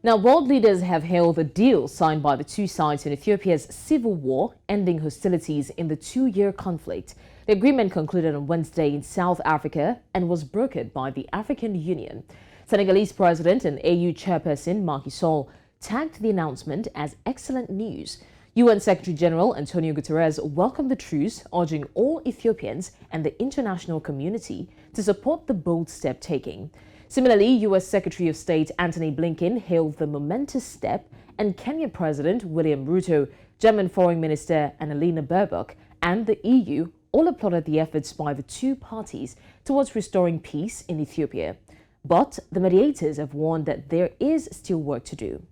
Now, world leaders have hailed the deal signed by the two sides in Ethiopia's civil war, ending hostilities in the two-year conflict. The agreement concluded on Wednesday in South Africa and was brokered by the African Union. Senegalese President and AU Chairperson Macky Sall tagged the announcement as excellent news. UN Secretary General Antonio Guterres welcomed the truce, urging all Ethiopians and the international community to support the bold step taken. Similarly, U.S. Secretary of State Antony Blinken hailed the momentous step, and Kenyan President William Ruto, German Foreign Minister Annalena Baerbock, and the EU all applauded the efforts by the two parties towards restoring peace in Ethiopia. But the mediators have warned that there is still work to do.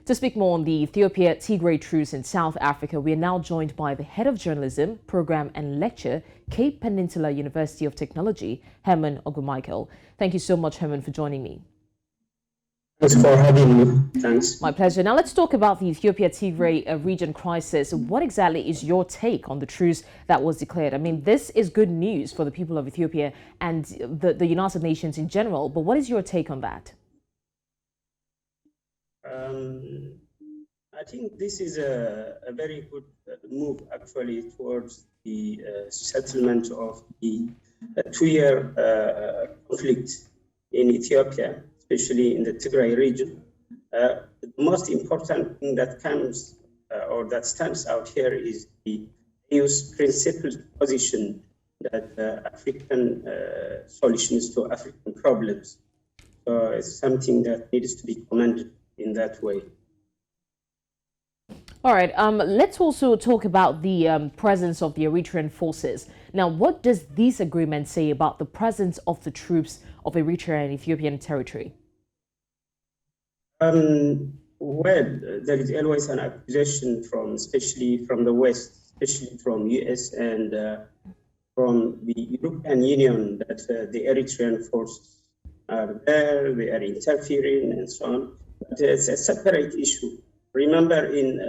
To speak more on the Ethiopia-Tigray truce in South Africa, we are now joined by the Head of Journalism, Program and Lecture, Cape Peninsula University of Technology, Hermon Ogbamichael. Thank you so much, Hermon, for joining me. Thanks for having me. Thanks. My pleasure. Now let's talk about the Ethiopia-Tigray region crisis. What exactly is your take on the truce that was declared? I mean, this is good news for the people of Ethiopia and the United Nations in general, but what is your take on that? I think this is a very good move, actually, towards the settlement of the two-year conflict in Ethiopia, especially in the Tigray region. The most important thing that comes or that stands out here is the EU's principled position that African solutions to African problems. So it's something that needs to be commended in that way. All right, let's also talk about the presence of the Eritrean forces. Now, what does this agreement say about the presence of the troops of Eritrea in Ethiopian territory? Well, there is always an accusation especially from the West, especially from US and from the European Union that the Eritrean forces are there, they are interfering and so on. But it's a separate issue. Remember, in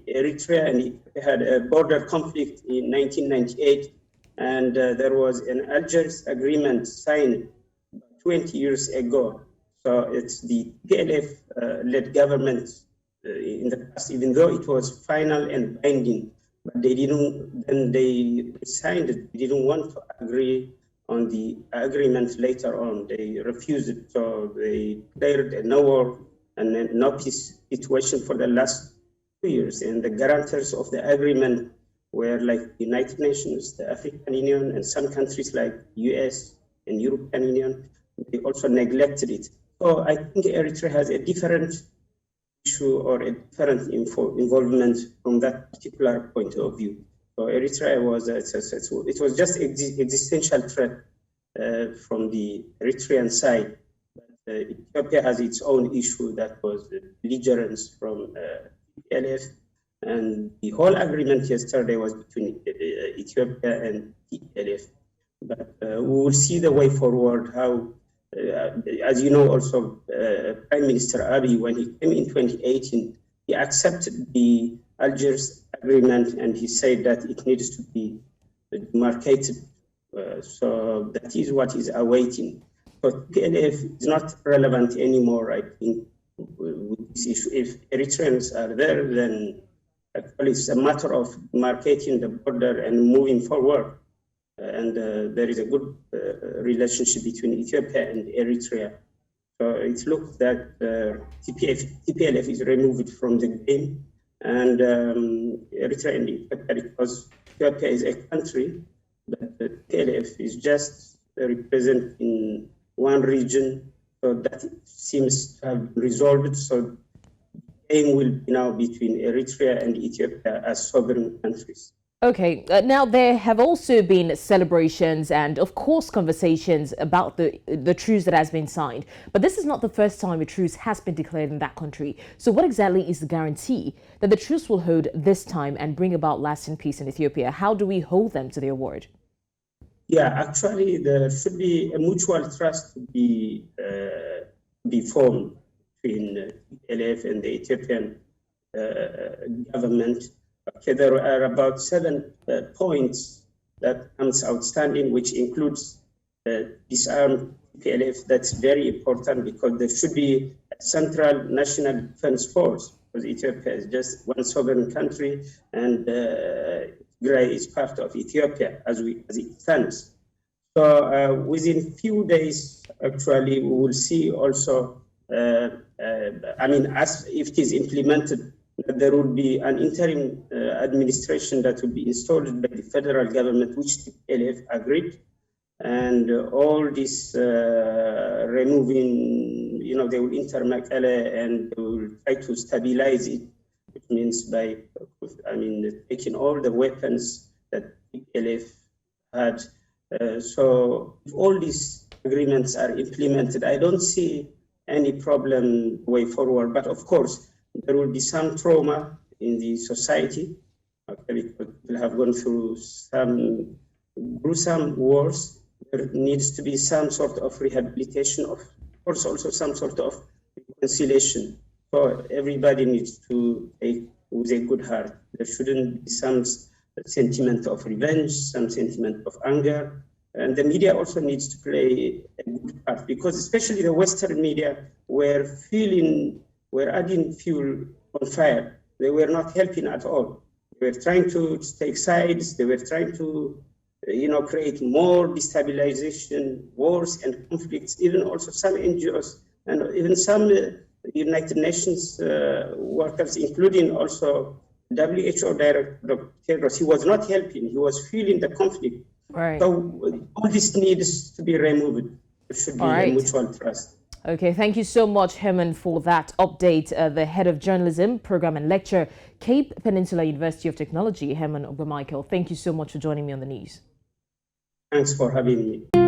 Eritrea and Ethiopia had a border conflict in 1998, and there was an Algiers agreement signed 20 years ago. So it's the PLF-led government in the past, even though it was final and binding, but they didn't. Then they signed it. They didn't want to agree on the agreement later on. They refused it, so they declared a no war and no peace situation for the last 2 years. And the guarantors of the agreement were like the United Nations, the African Union, and some countries like US and European Union. They also neglected it. So I think Eritrea has a different issue or a different involvement from that particular point of view. So Eritrea was it was just existential threat from the Eritrean side. Ethiopia has its own issue that was belligerence from TPLF, and the whole agreement yesterday was between Ethiopia and TPLF. But we will see the way forward how, as you know, also Prime Minister Abiy, when he came in 2018, he accepted the Algiers agreement and he said that it needs to be demarcated. So that is what is awaiting. But PLF is not relevant anymore, I think, with this issue. If Eritreans are there, then actually it's a matter of marketing the border and moving forward. And there is a good relationship between Ethiopia and Eritrea. So it looks that TPLF is removed from the game, and Eritrea and Ethiopia, because Ethiopia is a country, but the TPLF is just representing one region, so that seems to have resolved. So the aim will be now between Eritrea and Ethiopia as sovereign countries. Okay, now there have also been celebrations and, of course, conversations about the truce that has been signed. But this is not the first time a truce has been declared in that country. So what exactly is the guarantee that the truce will hold this time and bring about lasting peace in Ethiopia? How do we hold them to their word? Yeah, actually, there should be a mutual trust to be formed between LF and the Ethiopian government. Okay, there are about 7 points that comes outstanding, which includes disarm PLF. That's very important because there should be a central national defense force, because Ethiopia is just one sovereign country, and Tigray is part of Ethiopia as it stands. So within few days, actually, we will see also, as if it is implemented, there will be an interim administration that will be installed by the federal government, which the LF agreed. And all this removing, they will enter Mekelle and they will try to stabilize it, which means by, taking all the weapons that the LF had. So if all these agreements are implemented, I don't see any problem way forward. But of course, there will be some trauma in the society. Okay, because people have gone through some gruesome wars. There needs to be some sort of rehabilitation, of course, also some sort of reconciliation. So everybody needs to take with a good heart. There shouldn't be some sentiment of revenge, some sentiment of anger. And the media also needs to play a good part, because especially the Western media were adding fuel on fire. They were not helping at all. They were trying to take sides. They were trying to, create more destabilization, wars and conflicts. Even also some NGOs and even some United Nations workers, including also WHO Director Dr. Tedros, he was not helping. He was fueling the conflict. Right. So all this needs to be removed. There should be a mutual trust. Okay, thank you so much, Hermon, for that update. The head of journalism, program and lecture, Cape Peninsula University of Technology, Hermon Ogbamichael. Thank you so much for joining me on the news. Thanks for having me.